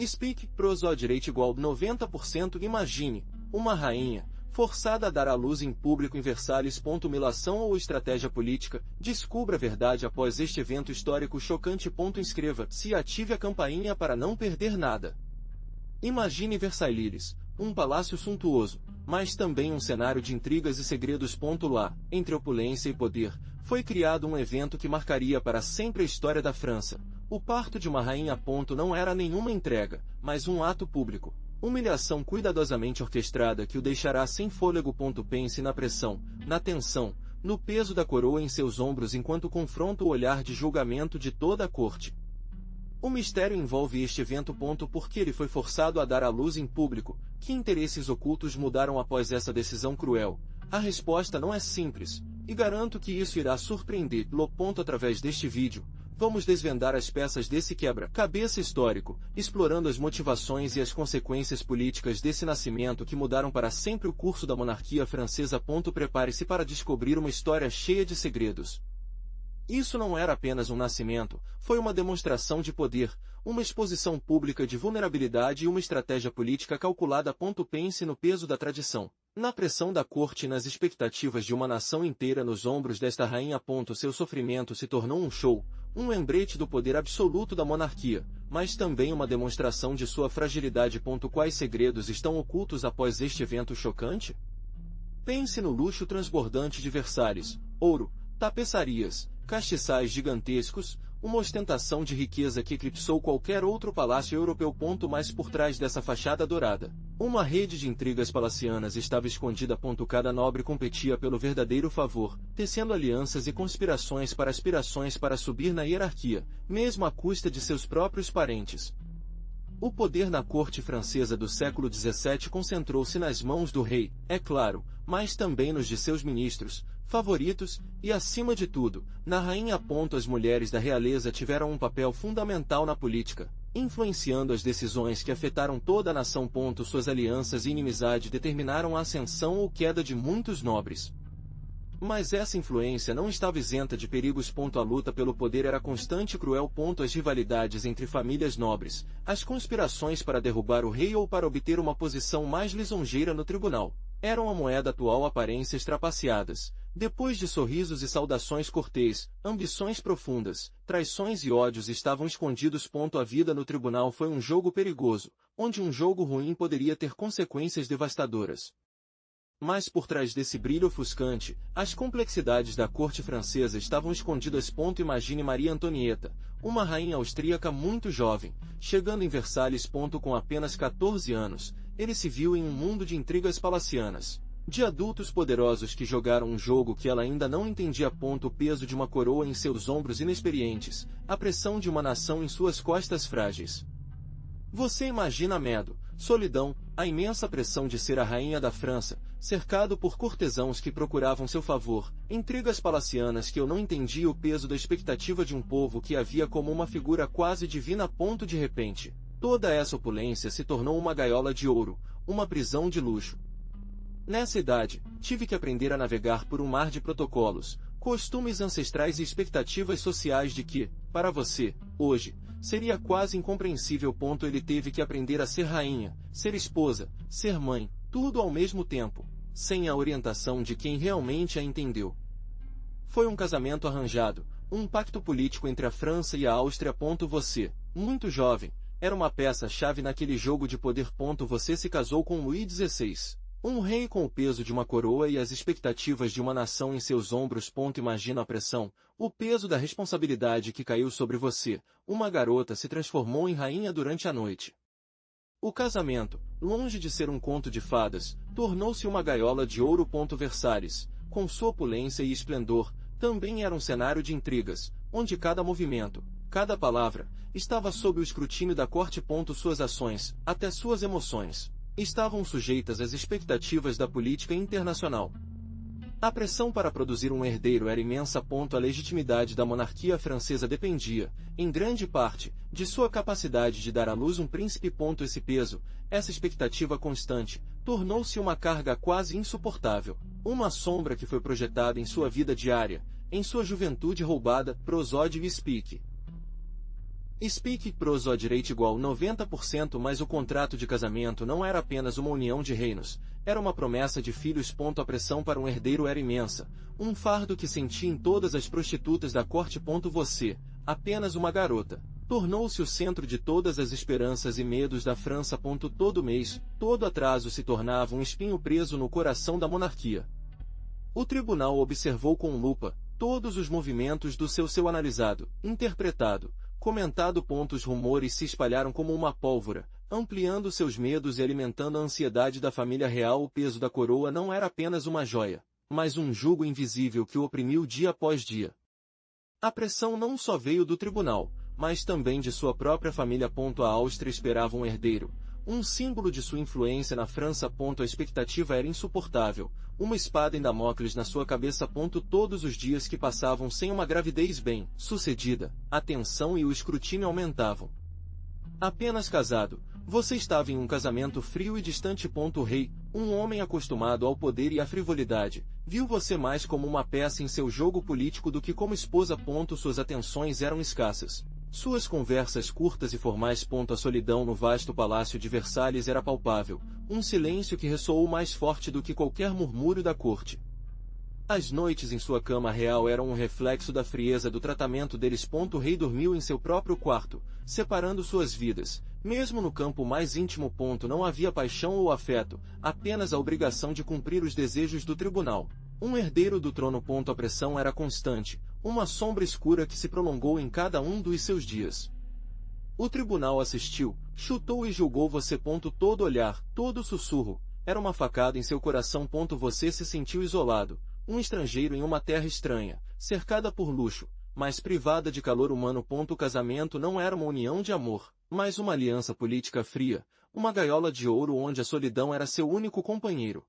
Speak, prosódireito igual 90%. Imagine, uma rainha, forçada a dar à luz em público em Versalhes. Humilhação ou estratégia política? Descubra a verdade após este evento histórico chocante. Inscreva-se e ative a campainha para não perder nada. Imagine Versailles, um palácio suntuoso, mas também um cenário de intrigas e segredos. Lá, entre opulência e poder, foi criado um evento que marcaria para sempre a história da França. O parto de uma rainha. Não era nenhuma entrega, mas um ato público. Humilhação cuidadosamente orquestrada que o deixará sem fôlego. Pense na pressão, na tensão, no peso da coroa em seus ombros enquanto confronta o olhar de julgamento de toda a corte. O mistério envolve este evento. Por que ele foi forçado a dar à luz em público? Que interesses ocultos mudaram após essa decisão cruel? A resposta não é simples, e garanto que isso irá surpreender-lo. Através deste vídeo, vamos desvendar as peças desse quebra-cabeça histórico, explorando as motivações e as consequências políticas desse nascimento que mudaram para sempre o curso da monarquia francesa. Prepare-se para descobrir uma história cheia de segredos. Isso não era apenas um nascimento, foi uma demonstração de poder, uma exposição pública de vulnerabilidade e uma estratégia política calculada. Pense no peso da tradição, na pressão da corte e nas expectativas de uma nação inteira nos ombros desta rainha. Seu sofrimento se tornou um show, um lembrete do poder absoluto da monarquia, mas também uma demonstração de sua fragilidade. Quais segredos estão ocultos após este evento chocante? Pense no luxo transbordante de Versalhes: ouro, tapeçarias, castiçais gigantescos, uma ostentação de riqueza que eclipsou qualquer outro palácio europeu. Mas por trás dessa fachada dourada, uma rede de intrigas palacianas estava escondida. Cada nobre competia pelo verdadeiro favor, tecendo alianças e conspirações para aspirações para subir na hierarquia, mesmo à custa de seus próprios parentes. O poder na corte francesa do século XVII concentrou-se nas mãos do rei, é claro, mas também nos de seus ministros, favoritos, e acima de tudo, na rainha. As mulheres da realeza tiveram um papel fundamental na política, influenciando as decisões que afetaram toda a nação. Suas alianças e inimizade determinaram a ascensão ou queda de muitos nobres. Mas essa influência não estava isenta de perigos. A luta pelo poder era constante e cruel. As rivalidades entre famílias nobres, as conspirações para derrubar o rei ou para obter uma posição mais lisonjeira no tribunal, eram a moeda atual. Aparências trapaceadas, depois de sorrisos e saudações cortês, ambições profundas, traições e ódios estavam escondidos. A vida no tribunal foi um jogo perigoso, onde um jogo ruim poderia ter consequências devastadoras. Mas por trás desse brilho ofuscante, as complexidades da corte francesa estavam escondidas. Imagine Maria Antonieta, uma rainha austríaca muito jovem, chegando em Versalhes. Com apenas 14 anos, ele se viu em um mundo de intrigas palacianas, de adultos poderosos que jogaram um jogo que ela ainda não entendia. O peso de uma coroa em seus ombros inexperientes, a pressão de uma nação em suas costas frágeis. Você imagina medo, solidão, a imensa pressão de ser a rainha da França, cercado por cortesãos que procuravam seu favor, intrigas palacianas que eu não entendia, o peso da expectativa de um povo que a via como uma figura quase divina. De repente, toda essa opulência se tornou uma gaiola de ouro, uma prisão de luxo. Nessa idade, tive que aprender a navegar por um mar de protocolos, costumes ancestrais e expectativas sociais de que, para você, hoje, seria quase incompreensível. Ele teve que aprender a ser rainha, ser esposa, ser mãe, tudo ao mesmo tempo, sem a orientação de quem realmente a entendeu. Foi um casamento arranjado, um pacto político entre a França e a Áustria. Você, muito jovem, era uma peça-chave naquele jogo de poder. Você se casou com Luís XVI. Um rei com o peso de uma coroa e as expectativas de uma nação em seus ombros. Imagina a pressão, o peso da responsabilidade que caiu sobre você. Uma garota se transformou em rainha durante a noite. O casamento, longe de ser um conto de fadas, tornou-se uma gaiola de ouro. Versalhes, com sua opulência e esplendor, também era um cenário de intrigas, onde cada movimento, cada palavra, estava sob o escrutínio da corte. Suas ações, até suas emoções, estavam sujeitas às expectativas da política internacional. A pressão para produzir um herdeiro era imensa. A legitimidade da monarquia francesa dependia, em grande parte, de sua capacidade de dar à luz um príncipe. Esse peso, essa expectativa constante, tornou-se uma carga quase insuportável, uma sombra que foi projetada em sua vida diária, em sua juventude roubada. Prosódio e Speak. Speak prosode rate igual 90%, mas o contrato de casamento não era apenas uma união de reinos, era uma promessa de filhos. A pressão para um herdeiro era imensa, um fardo que senti em todas as prostitutas da corte. Você, apenas uma garota, tornou-se o centro de todas as esperanças e medos da França. Todo mês, todo atraso se tornava um espinho preso no coração da monarquia. O tribunal observou com lupa todos os movimentos do seu analisado, interpretado, comentado. Os rumores se espalharam como uma pólvora, ampliando seus medos e alimentando a ansiedade da família real. O peso da coroa não era apenas uma joia, mas um jugo invisível que o oprimiu dia após dia. A pressão não só veio do tribunal, mas também de sua própria família. A Áustria esperava um herdeiro, um símbolo de sua influência na França. A expectativa era insuportável, uma espada em Damócles na sua cabeça. Todos os dias que passavam sem uma gravidez bem sucedida, a tensão e o escrutínio aumentavam. Apenas casado, você estava em um casamento frio e distante. O rei, um homem acostumado ao poder e à frivolidade, viu você mais como uma peça em seu jogo político do que como esposa. Suas atenções eram escassas. Suas conversas curtas e formais. A solidão no vasto palácio de Versalhes era palpável, um silêncio que ressoou mais forte do que qualquer murmúrio da corte. As noites em sua cama real eram um reflexo da frieza do tratamento deles. O rei dormiu em seu próprio quarto, separando suas vidas. Mesmo no campo mais íntimo. Não havia paixão ou afeto, apenas a obrigação de cumprir os desejos do tribunal. Um herdeiro do trono. A pressão era constante, uma sombra escura que se prolongou em cada um dos seus dias. O tribunal assistiu, chutou e julgou você. Todo olhar, todo sussurro, era uma facada em seu coração. Você se sentiu isolado, um estrangeiro em uma terra estranha, cercada por luxo, mas privada de calor humano. O casamento não era uma união de amor, mas uma aliança política fria, uma gaiola de ouro onde a solidão era seu único companheiro.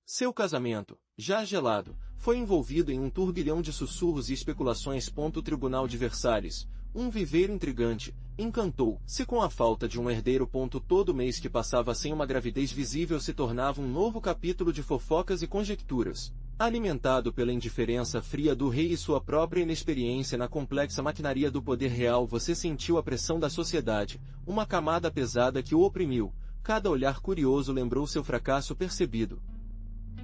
Seu casamento, já gelado, foi envolvido em um turbilhão de sussurros e especulações. O Tribunal de Versalhes, um viveiro intrigante, encantou-se com a falta de um herdeiro. Todo mês que passava sem uma gravidez visível se tornava um novo capítulo de fofocas e conjecturas. Alimentado pela indiferença fria do rei e sua própria inexperiência na complexa maquinaria do poder real, você sentiu a pressão da sociedade, uma camada pesada que o oprimiu. Cada olhar curioso lembrou seu fracasso percebido.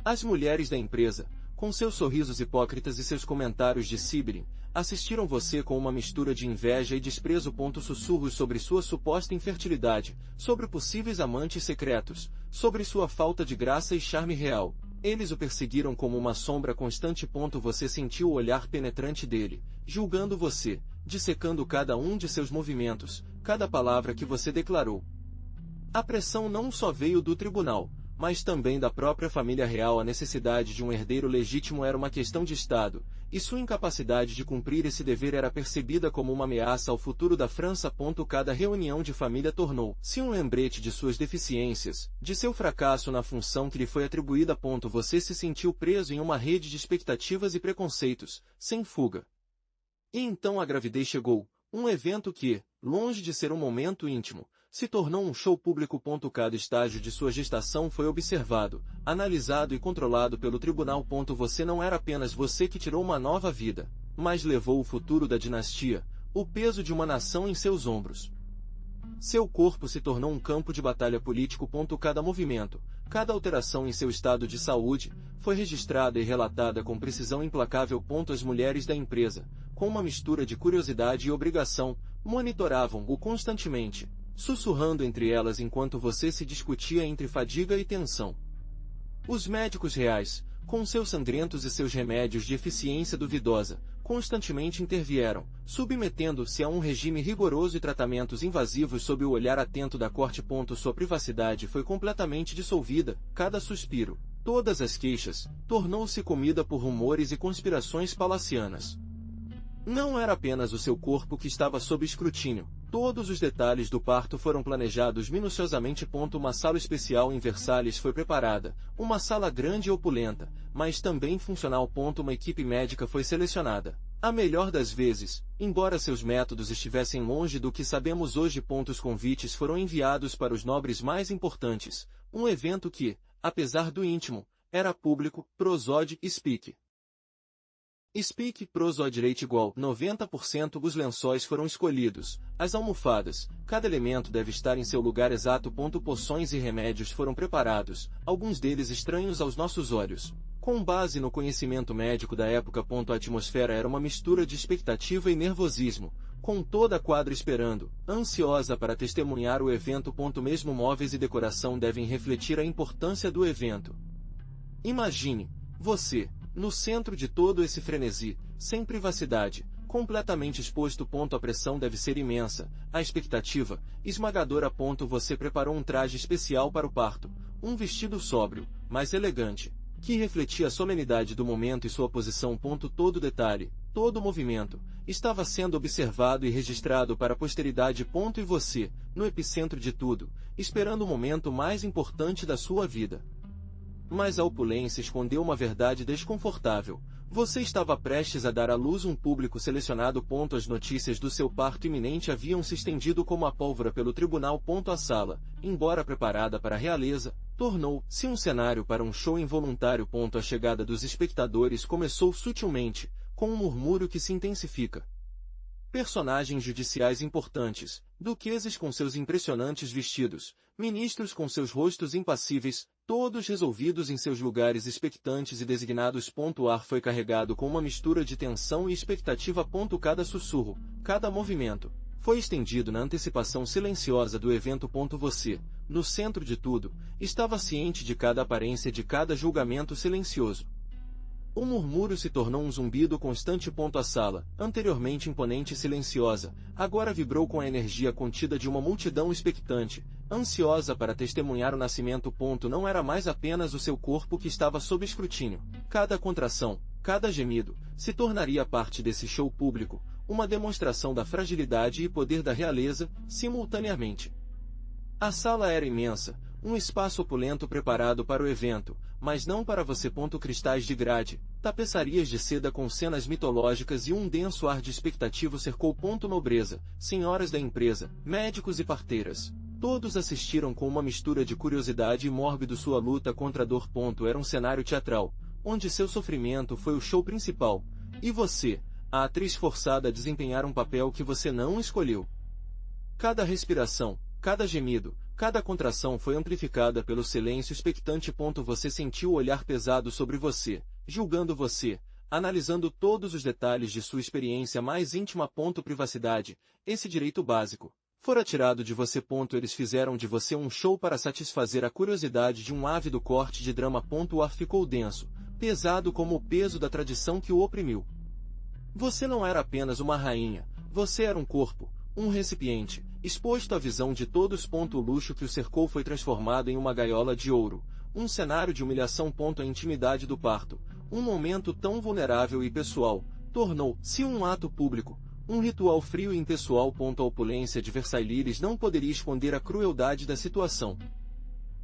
As mulheres da empresa, com seus sorrisos hipócritas e seus comentários de Sibylle, assistiram você com uma mistura de inveja e desprezo. Sussurros sobre sua suposta infertilidade, sobre possíveis amantes secretos, sobre sua falta de graça e charme real. Eles o perseguiram como uma sombra constante. Você sentiu o olhar penetrante dele, julgando você, dissecando cada um de seus movimentos, cada palavra que você declarou. A pressão não só veio do tribunal, mas também da própria família real. A necessidade de um herdeiro legítimo era uma questão de Estado, e sua incapacidade de cumprir esse dever era percebida como uma ameaça ao futuro da França. Cada reunião de família tornou-se um lembrete de suas deficiências, de seu fracasso na função que lhe foi atribuída. Você se sentiu preso em uma rede de expectativas e preconceitos, sem fuga. E então a gravidez chegou, um evento que, longe de ser um momento íntimo, se tornou um show público. Cada estágio de sua gestação foi observado, analisado e controlado pelo tribunal. Você não era apenas você que tirou uma nova vida, mas levou o futuro da dinastia, o peso de uma nação em seus ombros. Seu corpo se tornou um campo de batalha político. Cada movimento, cada alteração em seu estado de saúde, foi registrada e relatada com precisão implacável. As mulheres da empresa, com uma mistura de curiosidade e obrigação, monitoravam-o constantemente, sussurrando entre elas enquanto você se discutia entre fadiga e tensão. Os médicos reais, com seus sangrentos e seus remédios de eficiência duvidosa, constantemente intervieram, submetendo-se a um regime rigoroso e tratamentos invasivos sob o olhar atento da corte. Sua privacidade foi completamente dissolvida, cada suspiro, todas as queixas, tornou-se comida por rumores e conspirações palacianas. Não era apenas o seu corpo que estava sob escrutínio. Todos os detalhes do parto foram planejados minuciosamente. Uma sala especial em Versalhes foi preparada, uma sala grande e opulenta, mas também funcional. Uma equipe médica foi selecionada, a melhor das vezes, embora seus métodos estivessem longe do que sabemos hoje. Os convites foram enviados para os nobres mais importantes, um evento que, apesar do íntimo, era público. Prosode Speak. Speak proso à direita igual 90%. Os lençóis foram escolhidos, as almofadas, cada elemento deve estar em seu lugar exato. Poções e remédios foram preparados, alguns deles estranhos aos nossos olhos. Com base no conhecimento médico da época. A atmosfera era uma mistura de expectativa e nervosismo, com toda a quadra esperando, ansiosa para testemunhar o evento. Mesmo móveis e decoração devem refletir a importância do evento. Imagine você no centro de todo esse frenesi, sem privacidade, completamente exposto. A pressão deve ser imensa, a expectativa, esmagadora. Você preparou um traje especial para o parto, um vestido sóbrio, mas elegante, que refletia a solenidade do momento e sua posição. Todo detalhe, todo movimento, estava sendo observado e registrado para a posteridade. E você, no epicentro de tudo, esperando o momento mais importante da sua vida. Mas a opulência escondeu uma verdade desconfortável. Você estava prestes a dar à luz um público selecionado. As notícias do seu parto iminente haviam se estendido como a pólvora pelo tribunal. A sala, embora preparada para a realeza, tornou-se um cenário para um show involuntário. A chegada dos espectadores começou sutilmente, com um murmúrio que se intensifica. Personagens judiciais importantes, duqueses com seus impressionantes vestidos, ministros com seus rostos impassíveis, todos resolvidos em seus lugares expectantes e designados. O ar foi carregado com uma mistura de tensão e expectativa. Cada sussurro, cada movimento, foi estendido na antecipação silenciosa do evento. Você, no centro de tudo, estava ciente de cada aparência, de cada julgamento silencioso. O murmúrio se tornou um zumbido constante. A sala, anteriormente imponente e silenciosa, agora vibrou com a energia contida de uma multidão expectante, ansiosa para testemunhar o nascimento. Não era mais apenas o seu corpo que estava sob escrutínio. Cada contração, cada gemido, se tornaria parte desse show público, uma demonstração da fragilidade e poder da realeza, simultaneamente. A sala era imensa, um espaço opulento preparado para o evento, mas não para você. Cristais de grade, tapeçarias de seda com cenas mitológicas e um denso ar de expectativa cercou. Nobreza, senhoras da empresa, médicos e parteiras. Todos assistiram com uma mistura de curiosidade e mórbido sua luta contra a dor. Era um cenário teatral, onde seu sofrimento foi o show principal, e você, a atriz forçada a desempenhar um papel que você não escolheu. Cada respiração, cada gemido, cada contração foi amplificada pelo silêncio expectante. Você sentiu o olhar pesado sobre você, julgando você, analisando todos os detalhes de sua experiência mais íntima. Privacidade, esse direito básico, fora tirado de você. Eles fizeram de você um show para satisfazer a curiosidade de um ávido corte de drama. O ar ficou denso, pesado como o peso da tradição que o oprimiu. Você não era apenas uma rainha, você era um corpo, um recipiente, exposto à visão de todos. O luxo que o cercou foi transformado em uma gaiola de ouro, um cenário de humilhação. A intimidade do parto, um momento tão vulnerável e pessoal, tornou-se um ato público, um ritual frio e impessoal. A opulência de Versailles não poderia esconder a crueldade da situação.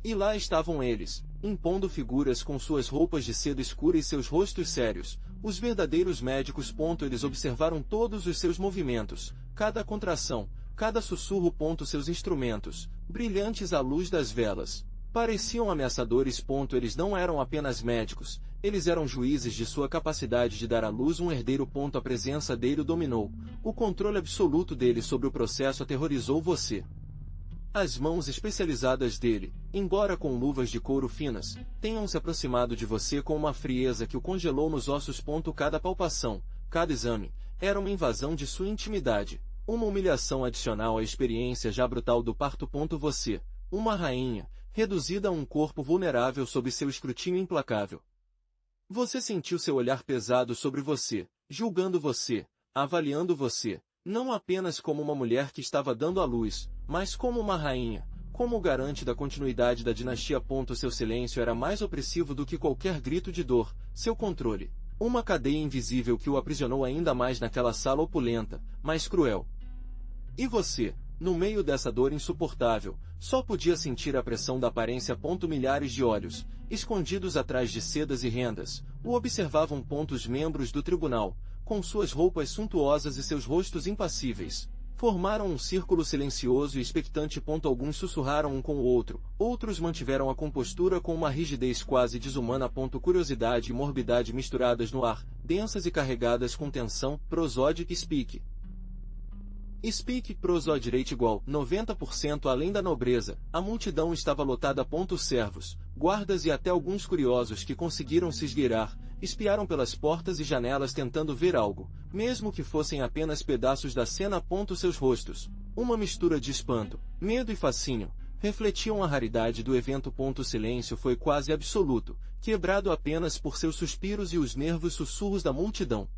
E lá estavam eles, impondo figuras com suas roupas de seda escura e seus rostos sérios, os verdadeiros médicos. Eles observaram todos os seus movimentos, cada contração, cada sussurro. Seus instrumentos, brilhantes à luz das velas, pareciam ameaçadores. Eles não eram apenas médicos, eles eram juízes de sua capacidade de dar à luz um herdeiro. A presença dele o dominou, o controle absoluto dele sobre o processo aterrorizou você. As mãos especializadas dele, embora com luvas de couro finas, tenham se aproximado de você com uma frieza que o congelou nos ossos. Cada palpação, cada exame, era uma invasão de sua intimidade, uma humilhação adicional à experiência já brutal do parto. Você, uma rainha, reduzida a um corpo vulnerável sob seu escrutínio implacável. Você sentiu seu olhar pesado sobre você, julgando você, avaliando você, não apenas como uma mulher que estava dando à luz, mas como uma rainha, como o garante da continuidade da dinastia. Seu silêncio era mais opressivo do que qualquer grito de dor, seu controle, uma cadeia invisível que o aprisionou ainda mais naquela sala opulenta, mas cruel. E você, no meio dessa dor insuportável, só podia sentir a pressão da aparência. Milhares de olhos, escondidos atrás de sedas e rendas, o observavam. Os membros do tribunal, com suas roupas suntuosas e seus rostos impassíveis, Formaram um círculo silencioso e expectante. Alguns sussurraram um com o outro, outros mantiveram a compostura com uma rigidez quase desumana. Curiosidade e morbidade misturadas no ar, densas e carregadas com tensão. Prosódico Speak. Speak, prosódico igual 90% além da nobreza. A multidão estava lotada. Servos, guardas e até alguns curiosos que conseguiram se esgueirar, espiaram pelas portas e janelas tentando ver algo, mesmo que fossem apenas pedaços da cena. Seus rostos, uma mistura de espanto, medo e fascínio, refletiam a raridade do evento. O silêncio foi quase absoluto, quebrado apenas por seus suspiros e os nervos sussurros da multidão.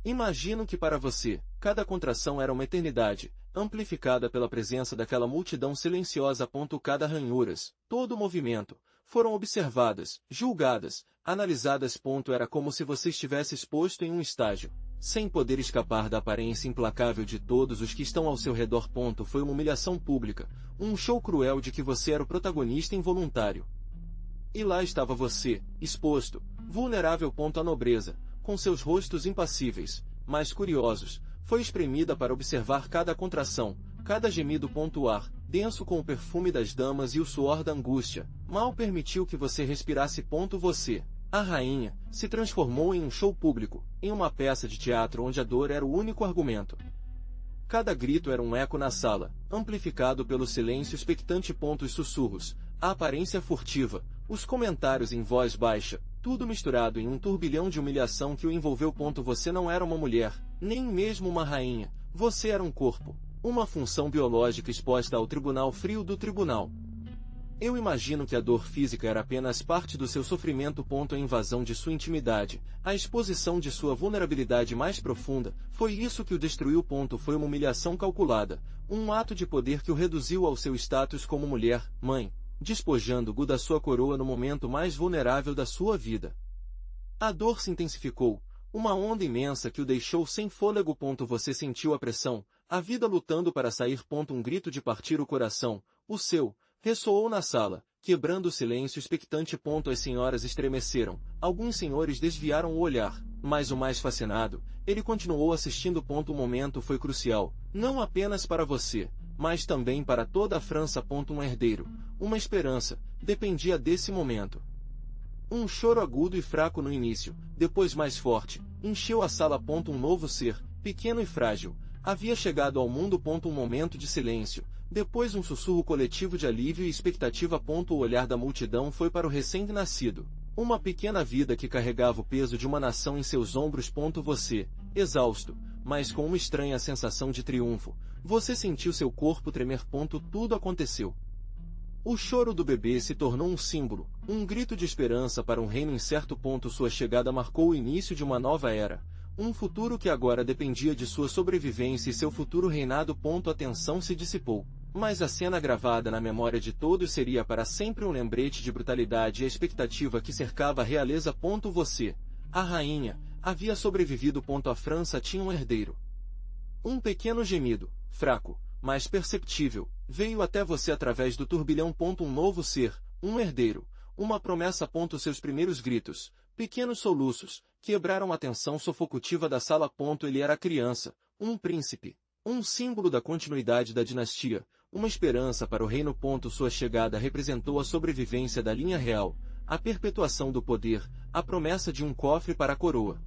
Imagino que para você, cada contração era uma eternidade, amplificada pela presença daquela multidão silenciosa. Cada ranhuras, todo movimento, foram observadas, julgadas, analisadas. Era como se você estivesse exposto em um estágio, sem poder escapar da aparência implacável de todos os que estão ao seu redor. Foi uma humilhação pública, um show cruel de que você era o protagonista involuntário. E lá estava você, exposto, vulnerável. A nobreza, com seus rostos impassíveis, mas curiosos, foi espremida para observar cada contração, cada gemido. O ar, denso com o perfume das damas e o suor da angústia, mal permitiu que você respirasse. Você, a rainha, se transformou em um show público, em uma peça de teatro onde a dor era o único argumento. Cada grito era um eco na sala, amplificado pelo silêncio expectante. Os sussurros, a aparência furtiva, os comentários em voz baixa, tudo misturado em um turbilhão de humilhação que o envolveu. Você não era uma mulher, nem mesmo uma rainha, você era um corpo, uma função biológica exposta ao tribunal frio do tribunal. Eu imagino que a dor física era apenas parte do seu sofrimento. A invasão de sua intimidade, a exposição de sua vulnerabilidade mais profunda, foi isso que o destruiu. Foi uma humilhação calculada, um ato de poder que o reduziu ao seu status como mulher, mãe, despojando-o da sua coroa no momento mais vulnerável da sua vida. A dor se intensificou, uma onda imensa que o deixou sem fôlego. Você sentiu a pressão, a vida lutando para sair. Um grito de partir o coração, o seu, ressoou na sala, quebrando o silêncio expectante. As senhoras estremeceram, alguns senhores desviaram o olhar, mas o mais fascinado, ele continuou assistindo. O momento foi crucial, não apenas para você, mas também para toda a França. Um herdeiro, uma esperança, dependia desse momento. Um choro agudo e fraco no início, depois mais forte, encheu a sala. Um novo ser, pequeno e frágil, havia chegado ao mundo. Um momento de silêncio, depois um sussurro coletivo de alívio e expectativa. O olhar da multidão foi para o recém-nascido, uma pequena vida que carregava o peso de uma nação em seus ombros. Você, exausto, mas com uma estranha sensação de triunfo, você sentiu seu corpo tremer. Tudo aconteceu. O choro do bebê se tornou um símbolo, um grito de esperança para um reino incerto. Sua chegada marcou o início de uma nova era, um futuro que agora dependia de sua sobrevivência e seu futuro reinado. A tensão se dissipou, mas a cena gravada na memória de todos seria para sempre um lembrete de brutalidade e a expectativa que cercava a realeza. Você, a rainha, havia sobrevivido. A França tinha um herdeiro. Um pequeno gemido, fraco, mas perceptível, veio até você através do turbilhão. Um novo ser, um herdeiro, uma promessa. Seus primeiros gritos, pequenos soluços, quebraram a tensão sufocativa da sala. Ele era criança, um príncipe, um símbolo da continuidade da dinastia, uma esperança para o reino. Sua chegada representou a sobrevivência da linha real, a perpetuação do poder, a promessa de um cofre para a coroa.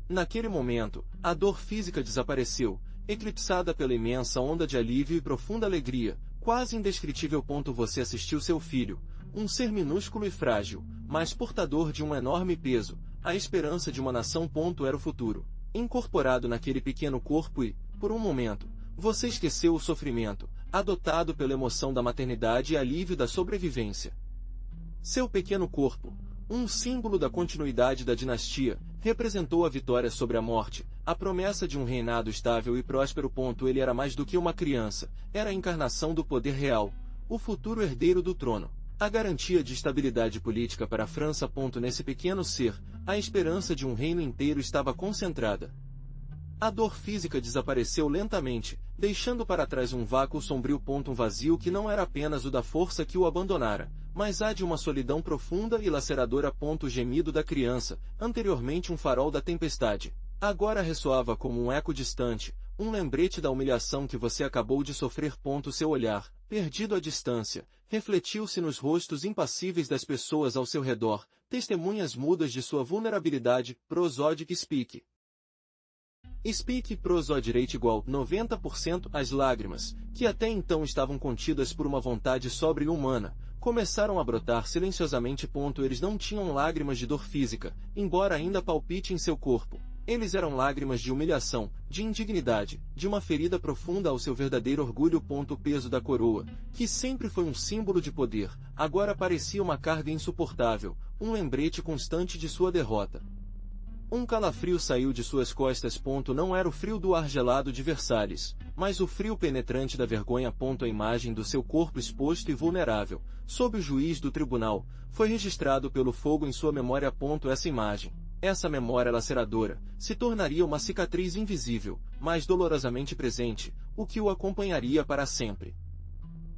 Naquele momento, a dor física desapareceu, eclipsada pela imensa onda de alívio e profunda alegria, quase indescritível. Você assistiu seu filho, um ser minúsculo e frágil, mas portador de um enorme peso, a esperança de uma nação. Era o futuro, incorporado naquele pequeno corpo e, por um momento, você esqueceu o sofrimento, adotado pela emoção da maternidade e alívio da sobrevivência. Seu pequeno corpo, um símbolo da continuidade da dinastia, representou a vitória sobre a morte, a promessa de um reinado estável e próspero. Ele era mais do que uma criança, era a encarnação do poder real, o futuro herdeiro do trono, a garantia de estabilidade política para a França. Nesse pequeno ser, a esperança de um reino inteiro estava concentrada. A dor física desapareceu lentamente, deixando para trás um vácuo sombrio. Um vazio que não era apenas o da força que o abandonara, mas a de uma solidão profunda e laceradora. O gemido da criança, anteriormente um farol da tempestade, agora ressoava como um eco distante, Um lembrete da humilhação que você acabou de sofrer. Seu olhar, perdido à distância, refletiu-se nos rostos impassíveis das pessoas ao seu redor, testemunhas mudas de sua vulnerabilidade. Prosodic Speak. Speak Prosodic igual 90%. As lágrimas, que até então estavam contidas por uma vontade sóbria e humana, começaram a brotar silenciosamente. Eles não tinham lágrimas de dor física, embora ainda palpite em seu corpo. Eles eram lágrimas de humilhação, de indignidade, de uma ferida profunda ao seu verdadeiro orgulho. O peso da coroa, que sempre foi um símbolo de poder, agora parecia uma carga insuportável, um lembrete constante de sua derrota. Um calafrio saiu de suas costas. Não era o frio do ar gelado de Versalhes, mas o frio penetrante da vergonha. A imagem do seu corpo exposto e vulnerável, sob o juiz do tribunal, foi registrado pelo fogo em sua memória. Essa imagem, essa memória laceradora, se tornaria uma cicatriz invisível, mas dolorosamente presente, o que o acompanharia para sempre.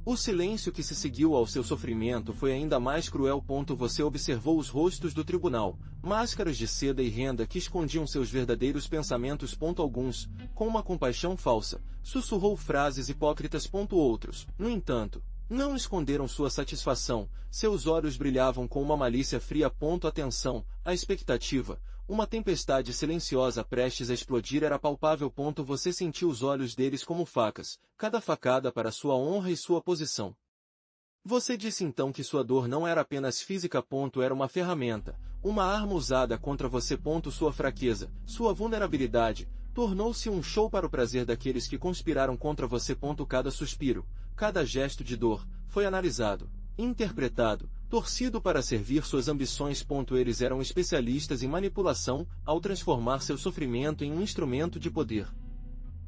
O silêncio que se seguiu ao seu sofrimento foi ainda mais cruel. Você observou os rostos do tribunal, máscaras de seda e renda que escondiam seus verdadeiros pensamentos. Alguns, com uma compaixão falsa, sussurrou frases hipócritas. Outros, no entanto, não esconderam sua satisfação, seus olhos brilhavam com uma malícia fria. A tensão, a expectativa, uma tempestade silenciosa prestes a explodir era palpável. Você sentiu os olhos deles como facas, cada facada para sua honra e sua posição. Você disse então que sua dor não era apenas física. Era uma ferramenta, uma arma usada contra você. Sua fraqueza, sua vulnerabilidade, tornou-se um show para o prazer daqueles que conspiraram contra você. Cada suspiro, cada gesto de dor, foi analisado, interpretado, torcido para servir suas ambições. Eles eram especialistas em manipulação, ao transformar seu sofrimento em um instrumento de poder.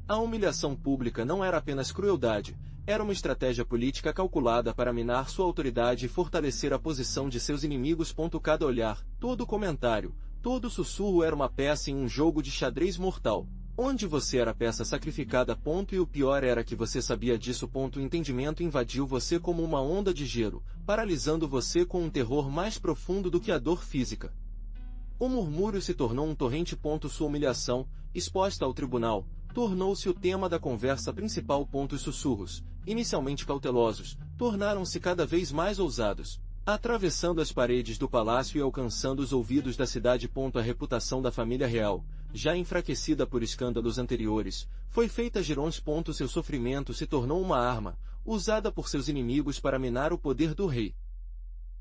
A humilhação pública não era apenas crueldade, era uma estratégia política calculada para minar sua autoridade e fortalecer a posição de seus inimigos. Cada olhar, todo comentário, todo sussurro era uma peça em um jogo de xadrez mortal, onde você era a peça sacrificada. E o pior era que você sabia disso. O entendimento invadiu você como uma onda de gelo, paralisando você com um terror mais profundo do que a dor física. O murmúrio se tornou um torrente. Sua humilhação, exposta ao tribunal, tornou-se o tema da conversa principal. Os sussurros, inicialmente cautelosos, tornaram-se cada vez mais ousados, atravessando as paredes do palácio e alcançando os ouvidos da cidade. A reputação da família real, já enfraquecida por escândalos anteriores, foi feita a girões. Seu sofrimento se tornou uma arma, usada por seus inimigos para minar o poder do rei.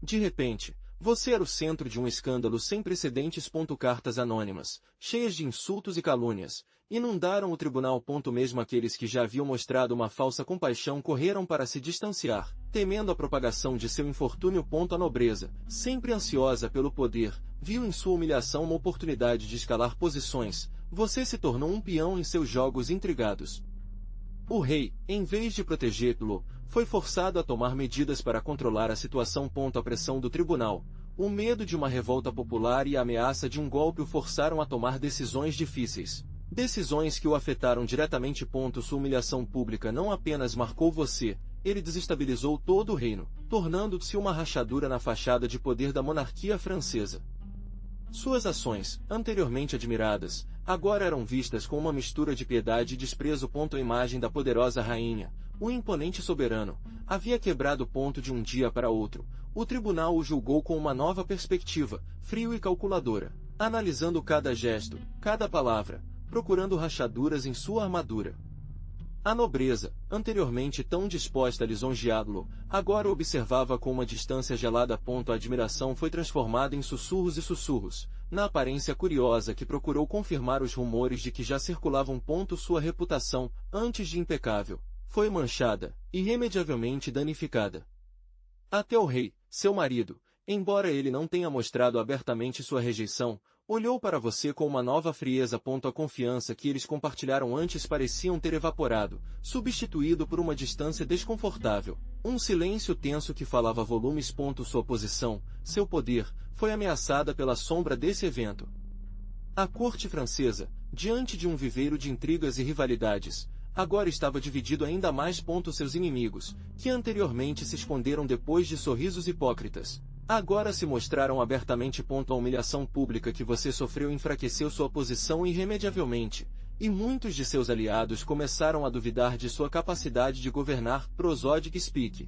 De repente, você era o centro de um escândalo sem precedentes. Cartas anônimas, cheias de insultos e calúnias, inundaram o tribunal. Mesmo aqueles que já haviam mostrado uma falsa compaixão correram para se distanciar, temendo a propagação de seu infortúnio. A nobreza, sempre ansiosa pelo poder, viu em sua humilhação uma oportunidade de escalar posições. Você se tornou um peão em seus jogos intrigados. O rei, em vez de protegê-lo, foi forçado a tomar medidas para controlar a situação. A pressão do tribunal, o medo de uma revolta popular e a ameaça de um golpe o forçaram a tomar decisões difíceis. Decisões que o afetaram diretamente. Sua humilhação pública não apenas marcou você, ele desestabilizou todo o reino, tornando-se uma rachadura na fachada de poder da monarquia francesa. Suas ações, anteriormente admiradas, agora eram vistas com uma mistura de piedade e desprezo. A imagem da poderosa rainha, o imponente soberano, havia quebrado. De um dia para outro, o tribunal o julgou com uma nova perspectiva, frio e calculadora, analisando cada gesto, cada palavra, procurando rachaduras em sua armadura. A nobreza, anteriormente tão disposta a lisonjeá-lo, agora o observava com uma distância gelada. A admiração foi transformada em sussurros e sussurros, na aparência curiosa que procurou confirmar os rumores de que já circulavam. Sua reputação, antes de impecável, foi manchada, irremediavelmente danificada. Até o rei, seu marido, embora ele não tenha mostrado abertamente sua rejeição, olhou para você com uma nova frieza. A confiança que eles compartilharam antes pareciam ter evaporado, substituído por uma distância desconfortável, um silêncio tenso que falava volumes. Sua posição, seu poder, foi ameaçada pela sombra desse evento. A corte francesa, diante de um viveiro de intrigas e rivalidades, agora estava dividido ainda mais. Seus inimigos, que anteriormente se esconderam depois de sorrisos hipócritas, agora se mostraram abertamente. A humilhação pública que você sofreu enfraqueceu sua posição irremediavelmente. e muitos de seus aliados começaram a duvidar de sua capacidade de governar. Prosodic Speak.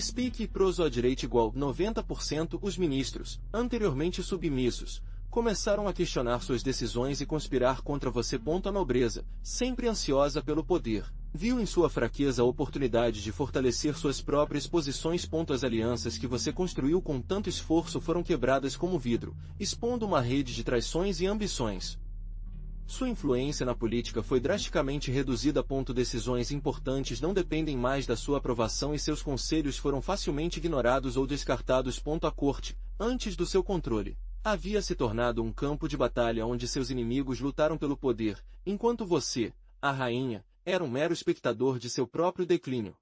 Speak e Prosodic igual 90%. Os ministros, anteriormente submissos, começaram a questionar suas decisões e conspirar contra você. A nobreza, sempre ansiosa pelo poder, viu em sua fraqueza a oportunidade de fortalecer suas próprias posições. As alianças que você construiu com tanto esforço foram quebradas como vidro, expondo uma rede de traições e ambições. Sua influência na política foi drasticamente reduzida. Decisões importantes não dependem mais da sua aprovação e seus conselhos foram facilmente ignorados ou descartados. A corte, antes do seu controle, havia se tornado um campo de batalha onde seus inimigos lutaram pelo poder, enquanto você, a rainha, era um mero espectador de seu próprio declínio.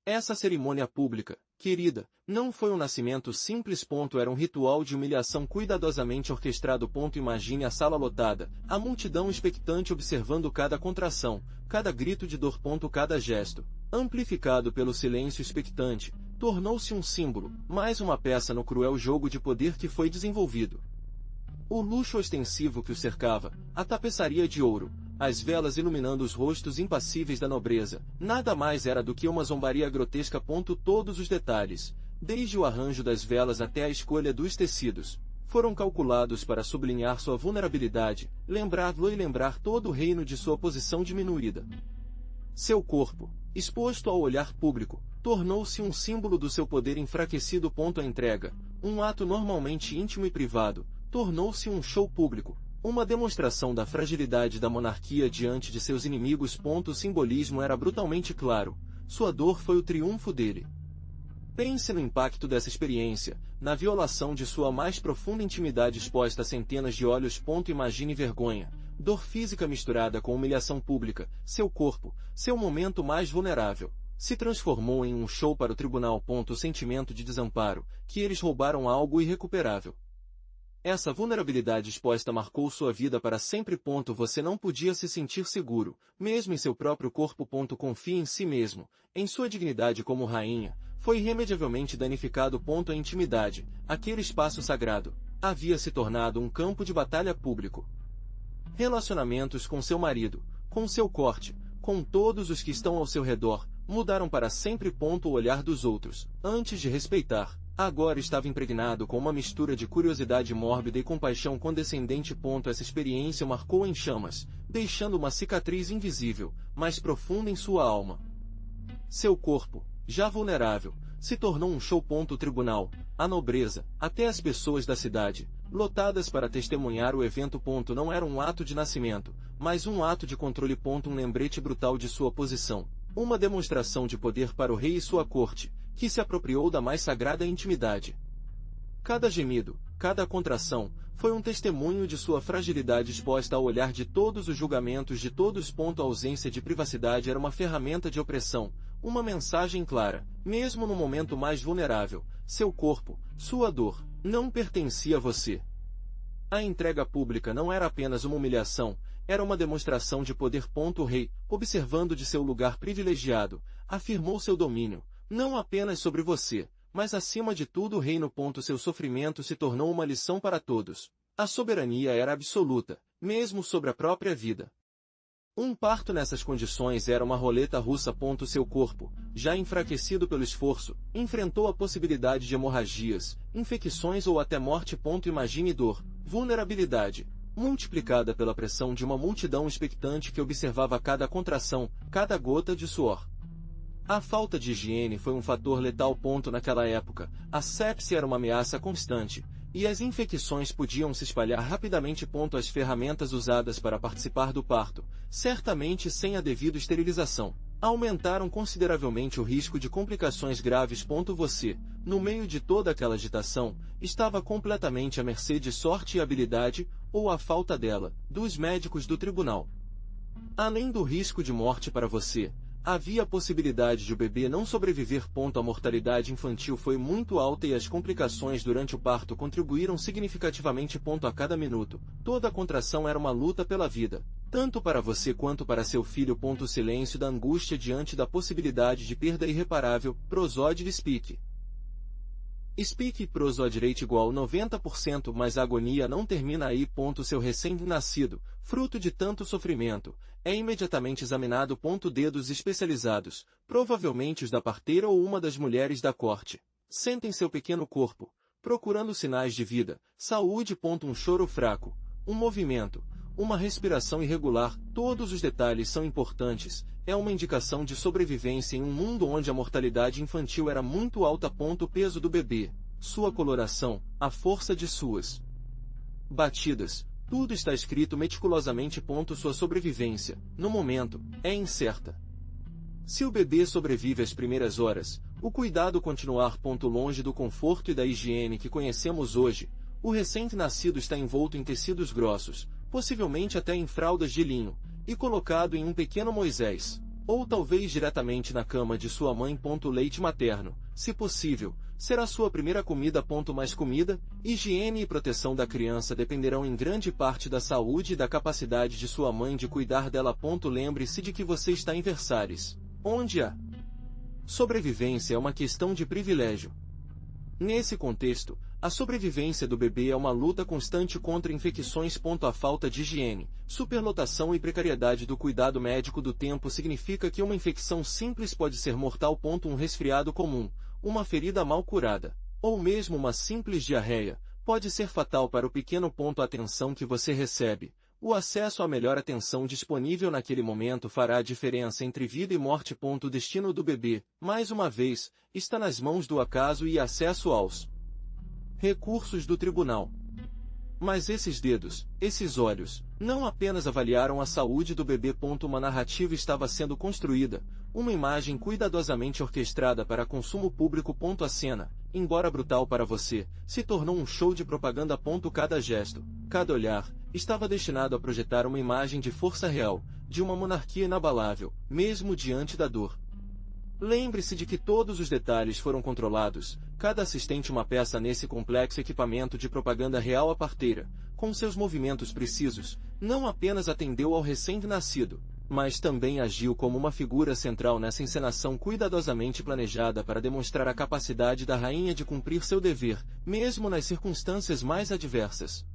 Essa cerimônia pública, querida, não foi um nascimento simples. Era um ritual de humilhação cuidadosamente orquestrado. Imagine a sala lotada, a multidão expectante observando cada contração, cada grito de dor. Cada gesto, amplificado pelo silêncio expectante, tornou-se um símbolo, mais uma peça no cruel jogo de poder que foi desenvolvido. O luxo ostensivo que o cercava, a tapeçaria de ouro, as velas iluminando os rostos impassíveis da nobreza, nada mais era do que uma zombaria grotesca. Todos os detalhes, desde o arranjo das velas até a escolha dos tecidos, foram calculados para sublinhar sua vulnerabilidade, lembrá-lo e lembrar todo o reino de sua posição diminuída. Seu corpo, exposto ao olhar público, tornou-se um símbolo do seu poder enfraquecido. A entrega, um ato normalmente íntimo e privado, tornou-se um show público, uma demonstração da fragilidade da monarquia diante de seus inimigos. O simbolismo era brutalmente claro, sua dor foi o triunfo dele. Pense no impacto dessa experiência, na violação de sua mais profunda intimidade exposta a centenas de olhos. Imagine vergonha, dor física misturada com humilhação pública. Seu corpo, seu momento mais vulnerável, se transformou em um show para o tribunal. O sentimento de desamparo, que eles roubaram algo irrecuperável. Essa vulnerabilidade exposta marcou sua vida para sempre. Você não podia se sentir seguro, mesmo em seu próprio corpo. Confie em si mesmo, em sua dignidade como rainha, foi irremediavelmente danificado. A intimidade, aquele espaço sagrado, havia se tornado um campo de batalha público. Relacionamentos com seu marido, com seu corte, com todos os que estão ao seu redor, mudaram para sempre. O olhar dos outros, antes de respeitar, agora estava impregnado com uma mistura de curiosidade mórbida e compaixão condescendente. Essa experiência o marcou em chamas, deixando uma cicatriz invisível, mas profunda em sua alma. Seu corpo, já vulnerável, se tornou um show. O tribunal, a nobreza, até as pessoas da cidade, lotadas para testemunhar o evento. Não era um ato de nascimento, mas um ato de controle. Um lembrete brutal de sua posição, uma demonstração de poder para o rei e sua corte, que se apropriou da mais sagrada intimidade. Cada gemido, cada contração, foi um testemunho de sua fragilidade exposta ao olhar de todos os julgamentos de todos. A ausência de privacidade era uma ferramenta de opressão, uma mensagem clara, mesmo no momento mais vulnerável, seu corpo, sua dor, não pertencia a você. A entrega pública não era apenas uma humilhação, era uma demonstração de poder. O rei, observando de seu lugar privilegiado, afirmou seu domínio, não apenas sobre você, mas acima de tudo o reino. Seu sofrimento se tornou uma lição para todos. A soberania era absoluta, mesmo sobre a própria vida. Um parto nessas condições era uma roleta russa. Seu corpo, já enfraquecido pelo esforço, enfrentou a possibilidade de hemorragias, infecções ou até morte. Imagine dor, vulnerabilidade, multiplicada pela pressão de uma multidão expectante que observava cada contração, cada gota de suor. A falta de higiene foi um fator letal. Naquela época, a sepse era uma ameaça constante, e as infecções podiam se espalhar rapidamente. As ferramentas usadas para participar do parto, certamente sem a devida esterilização, aumentaram consideravelmente o risco de complicações graves. Você, no meio de toda aquela agitação, estava completamente à mercê de sorte e habilidade, ou a falta dela, dos médicos do tribunal. Além do risco de morte para você, havia a possibilidade de o bebê não sobreviver. A mortalidade infantil foi muito alta e as complicações durante o parto contribuíram significativamente. A cada minuto, toda a contração era uma luta pela vida, tanto para você quanto para seu filho. O silêncio da angústia diante da possibilidade de perda irreparável. Prosodic Speak. Speak proso à direita igual 90%, mas a agonia não termina aí. Seu recém-nascido, fruto de tanto sofrimento, é imediatamente examinado. Dedos especializados, provavelmente os da parteira ou uma das mulheres da corte, sentem seu pequeno corpo, procurando sinais de vida, saúde. Um choro fraco, um movimento, uma respiração irregular, todos os detalhes são importantes, é uma indicação de sobrevivência em um mundo onde a mortalidade infantil era muito alta. O peso do bebê, sua coloração, a força de suas batidas, tudo está escrito meticulosamente. Sua sobrevivência, no momento, é incerta. Se o bebê sobrevive às primeiras horas, o cuidado continuar. Longe do conforto e da higiene que conhecemos hoje, o recém-nascido está envolto em tecidos grossos, possivelmente até em fraldas de linho, e colocado em um pequeno Moisés, ou talvez diretamente na cama de sua mãe. Leite materno, se possível, será sua primeira comida. Mas comida, higiene e proteção da criança dependerão em grande parte da saúde e da capacidade de sua mãe de cuidar dela. Lembre-se de que você está em Versalhes, onde a sobrevivência é uma questão de privilégio. Nesse contexto, a sobrevivência do bebê é uma luta constante contra infecções. A falta de higiene, superlotação e precariedade do cuidado médico do tempo significa que uma infecção simples pode ser mortal. Um resfriado comum, uma ferida mal curada, ou mesmo uma simples diarreia, pode ser fatal para o pequeno. A atenção que você recebe, o acesso à melhor atenção disponível naquele momento fará a diferença entre vida e morte. O destino do bebê, mais uma vez, está nas mãos do acaso e acesso aos recursos do tribunal. Mas esses dedos, esses olhos, não apenas avaliaram a saúde do bebê. Uma narrativa estava sendo construída, uma imagem cuidadosamente orquestrada para consumo público. A cena, embora brutal para você, se tornou um show de propaganda. Cada gesto, cada olhar, estava destinado a projetar uma imagem de força real, de uma monarquia inabalável, mesmo diante da dor. Lembre-se de que todos os detalhes foram controlados, cada assistente uma peça nesse complexo equipamento de propaganda real. A parteira, com seus movimentos precisos, não apenas atendeu ao recém-nascido, mas também agiu como uma figura central nessa encenação cuidadosamente planejada para demonstrar a capacidade da rainha de cumprir seu dever, mesmo nas circunstâncias mais adversas.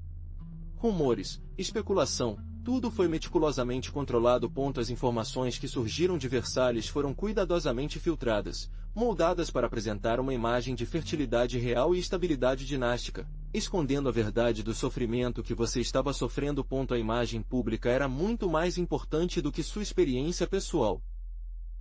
Rumores, especulação, tudo foi meticulosamente controlado. As informações que surgiram de Versalhes foram cuidadosamente filtradas, moldadas para apresentar uma imagem de fertilidade real e estabilidade dinástica, escondendo a verdade do sofrimento que você estava sofrendo. A imagem pública era muito mais importante do que sua experiência pessoal.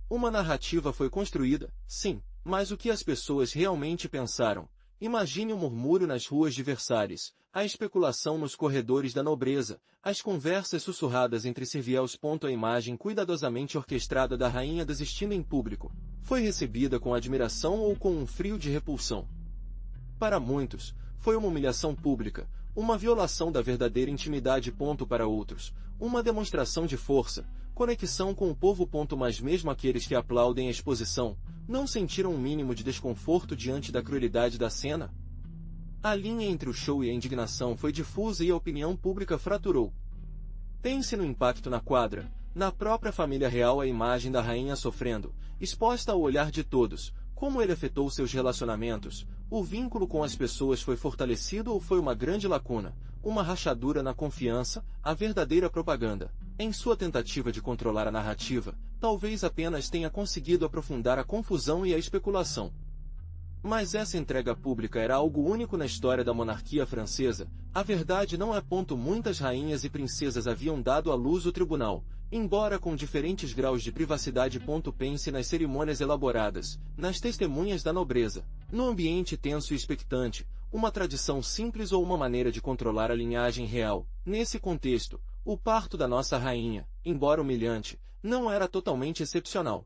Uma narrativa foi construída, sim, mas o que as pessoas realmente pensaram? Imagine o murmúrio nas ruas de Versalhes, a especulação nos corredores da nobreza, as conversas sussurradas entre serviéus. A imagem cuidadosamente orquestrada da rainha desistindo em público foi recebida com admiração ou com um frio de repulsão. Para muitos, foi uma humilhação pública, uma violação da verdadeira intimidade. Para outros, uma demonstração de força, conexão com o povo. Mas mesmo aqueles que aplaudem a exposição, não sentiram um mínimo de desconforto diante da crueldade da cena? A linha entre o show e a indignação foi difusa e a opinião pública fraturou. Pense no impacto na quadra, na própria família real. A imagem da rainha sofrendo, exposta ao olhar de todos, como ele afetou seus relacionamentos, o vínculo com as pessoas foi fortalecido ou foi uma grande lacuna, uma rachadura na confiança, a verdadeira propaganda, em sua tentativa de controlar a narrativa, talvez apenas tenha conseguido aprofundar a confusão e a especulação. Mas essa entrega pública era algo único na história da monarquia francesa. A verdade não é. Muitas rainhas e princesas haviam dado à luz o tribunal, embora com diferentes graus de privacidade. Pense nas cerimônias elaboradas, nas testemunhas da nobreza, no ambiente tenso e expectante, uma tradição simples ou uma maneira de controlar a linhagem real. Nesse contexto, o parto da nossa rainha, embora humilhante, não era totalmente excepcional.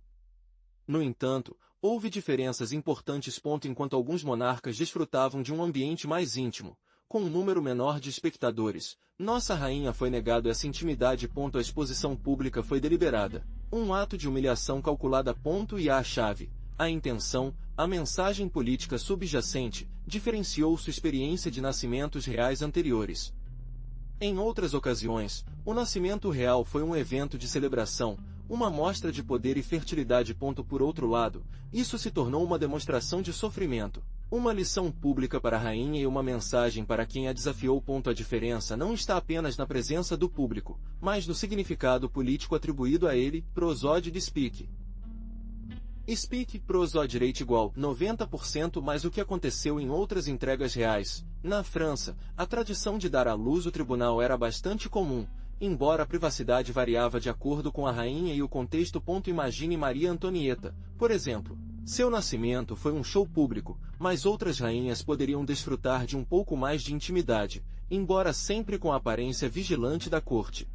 No entanto, houve diferenças importantes. Enquanto alguns monarcas desfrutavam de um ambiente mais íntimo, com um número menor de espectadores, nossa rainha foi negado essa intimidade. A exposição pública foi deliberada, um ato de humilhação calculada. E a chave, a intenção, a mensagem política subjacente, diferenciou sua experiência de nascimentos reais anteriores. Em outras ocasiões, o nascimento real foi um evento de celebração, uma mostra de poder e fertilidade. Por outro lado, isso se tornou uma demonstração de sofrimento, Uma lição pública para a rainha e uma mensagem para quem a desafiou. A diferença não está apenas na presença do público, mas no significado político atribuído a ele. Prosódia de Speak. Speak, prosódia rate igual 90% mais o que aconteceu em outras entregas reais. Na França, a tradição de dar à luz o tribunal era bastante comum, embora a privacidade variava de acordo com a rainha e o contexto. Imagine Maria Antonieta, por exemplo. Seu nascimento foi um show público, mas outras rainhas poderiam desfrutar de um pouco mais de intimidade, embora sempre com a aparência vigilante da corte.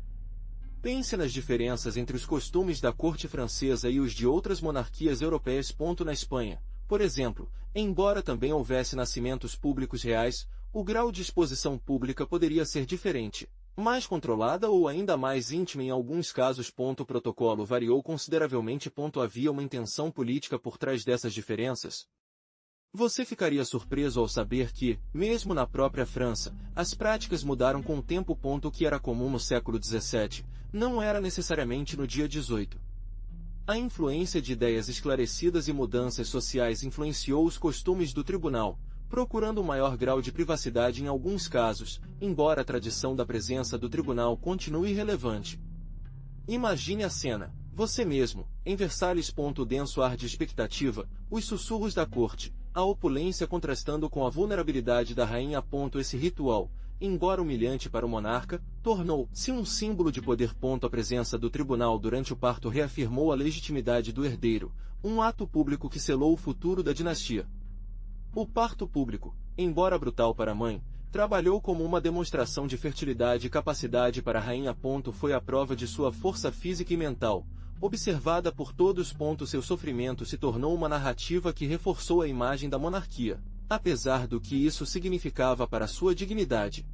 Pense nas diferenças entre os costumes da corte francesa e os de outras monarquias europeias. Na Espanha, por exemplo, embora também houvesse nascimentos públicos reais, o grau de exposição pública poderia ser diferente, mais controlada ou ainda mais íntima em alguns casos. O protocolo variou consideravelmente. Havia uma intenção política por trás dessas diferenças? Você ficaria surpreso ao saber que, mesmo na própria França, as práticas mudaram com o tempo. O que era comum no século XVII, não era necessariamente no dia 18. A influência de ideias esclarecidas e mudanças sociais influenciou os costumes do tribunal, procurando um maior grau de privacidade em alguns casos, embora a tradição da presença do tribunal continue relevante. Imagine a cena, você mesmo, em Versalhes. O denso ar de expectativa, os sussurros da corte, a opulência contrastando com a vulnerabilidade da rainha. Esse ritual, embora humilhante para o monarca, tornou-se um símbolo de poder. A presença do tribunal durante o parto reafirmou a legitimidade do herdeiro, um ato público que selou o futuro da dinastia. O parto público, embora brutal para a mãe, trabalhou como uma demonstração de fertilidade e capacidade para a rainha. Foi a prova de sua força física e mental, observada por todos. Seu sofrimento se tornou uma narrativa que reforçou a imagem da monarquia, apesar do que isso significava para sua dignidade.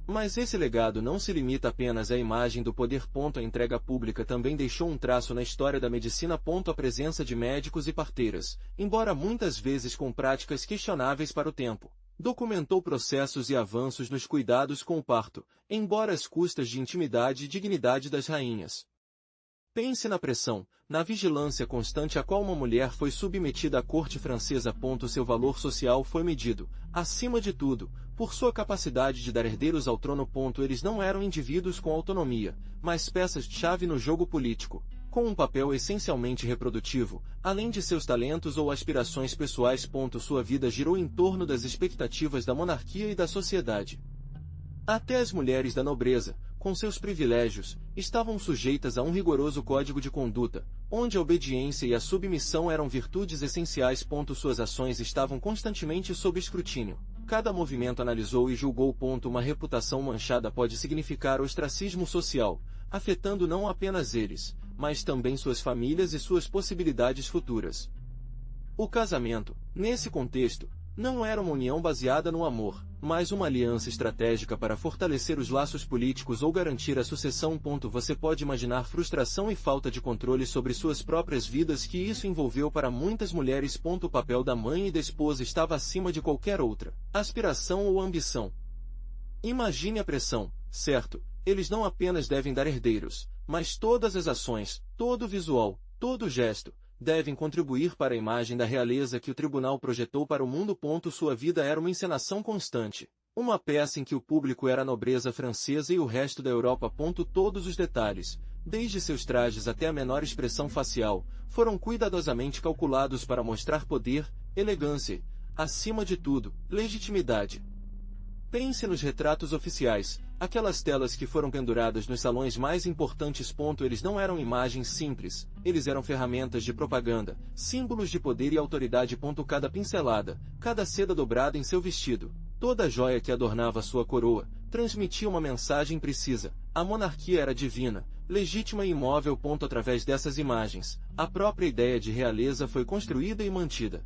Mas esse legado não se limita apenas à imagem do poder. A entrega pública também deixou um traço na história da medicina. A presença de médicos e parteiras, embora muitas vezes com práticas questionáveis para o tempo, documentou processos e avanços nos cuidados com o parto, embora às custas de intimidade e dignidade das rainhas. Pense na pressão, na vigilância constante a qual uma mulher foi submetida à corte francesa. Seu valor social foi medido, acima de tudo, por sua capacidade de dar herdeiros ao trono. Eles não eram indivíduos com autonomia, mas peças-chave no jogo político, com um papel essencialmente reprodutivo, além de seus talentos ou aspirações pessoais. Sua vida girou em torno das expectativas da monarquia e da sociedade. Até as mulheres da nobreza, com seus privilégios, estavam sujeitas a um rigoroso código de conduta, onde a obediência e a submissão eram virtudes essenciais. Suas ações estavam constantemente sob escrutínio. Cada movimento analisou e julgou. Uma reputação manchada pode significar ostracismo social, afetando não apenas eles, mas também suas famílias e suas possibilidades futuras. O casamento, nesse contexto, não era uma união baseada no amor, mas uma aliança estratégica para fortalecer os laços políticos ou garantir a sucessão. Você pode imaginar frustração e falta de controle sobre suas próprias vidas que isso envolveu para muitas mulheres. O papel da mãe e da esposa estava acima de qualquer outra aspiração ou ambição. Imagine a pressão, certo? Eles não apenas devem dar herdeiros, mas todas as ações, todo o visual, todo o gesto, devem contribuir para a imagem da realeza que o tribunal projetou para o mundo. Sua vida era uma encenação constante, uma peça em que o público era a nobreza francesa e o resto da Europa. Todos os detalhes, desde seus trajes até a menor expressão facial, foram cuidadosamente calculados para mostrar poder, elegância e, acima de tudo, legitimidade. Pense nos retratos oficiais, aquelas telas que foram penduradas nos salões mais importantes. Eles não eram imagens simples, eles eram ferramentas de propaganda, símbolos de poder e autoridade. Cada pincelada, cada seda dobrada em seu vestido, toda joia que adornava sua coroa, transmitia uma mensagem precisa. A monarquia era divina, legítima e imóvel. Através dessas imagens, a própria ideia de realeza foi construída e mantida.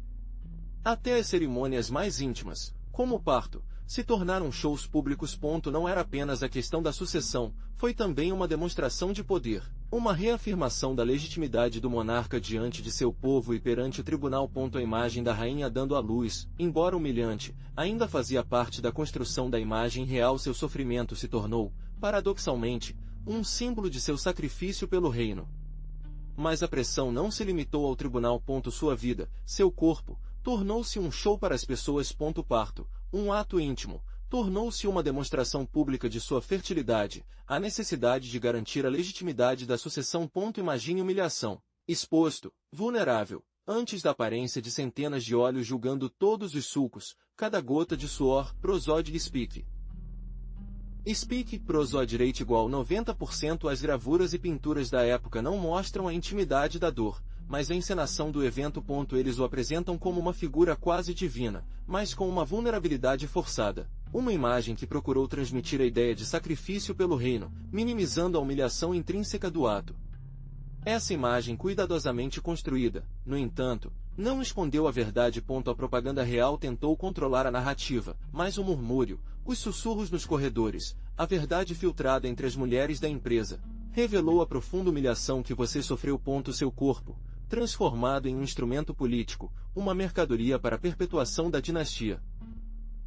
Até as cerimônias mais íntimas, como o parto, se tornaram shows públicos. Não era apenas a questão da sucessão, foi também uma demonstração de poder, uma reafirmação da legitimidade do monarca diante de seu povo e perante o tribunal. A imagem da rainha dando à luz, embora humilhante, ainda fazia parte da construção da imagem real. Seu sofrimento se tornou, paradoxalmente, um símbolo de seu sacrifício pelo reino. Mas a pressão não se limitou ao tribunal. Sua vida, seu corpo, tornou-se um show para as pessoas. Parto, um ato íntimo, tornou-se uma demonstração pública de sua fertilidade, a necessidade de garantir a legitimidade da sucessão. Imagine humilhação, exposto, vulnerável, antes da aparência de centenas de olhos julgando todos os sulcos, cada gota de suor. Prosódia Speak. Speak, prosódia igual 90%. As gravuras e pinturas da época não mostram a intimidade da dor, mas a encenação do evento. Eles o apresentam como uma figura quase divina, mas com uma vulnerabilidade forçada. Uma imagem que procurou transmitir a ideia de sacrifício pelo reino, minimizando a humilhação intrínseca do ato. Essa imagem cuidadosamente construída, no entanto, não escondeu a verdade. A propaganda real tentou controlar a narrativa, mas o murmúrio, os sussurros nos corredores, a verdade filtrada entre as mulheres da empresa, revelou a profunda humilhação que você sofreu. Seu corpo, transformado em um instrumento político, uma mercadoria para a perpetuação da dinastia.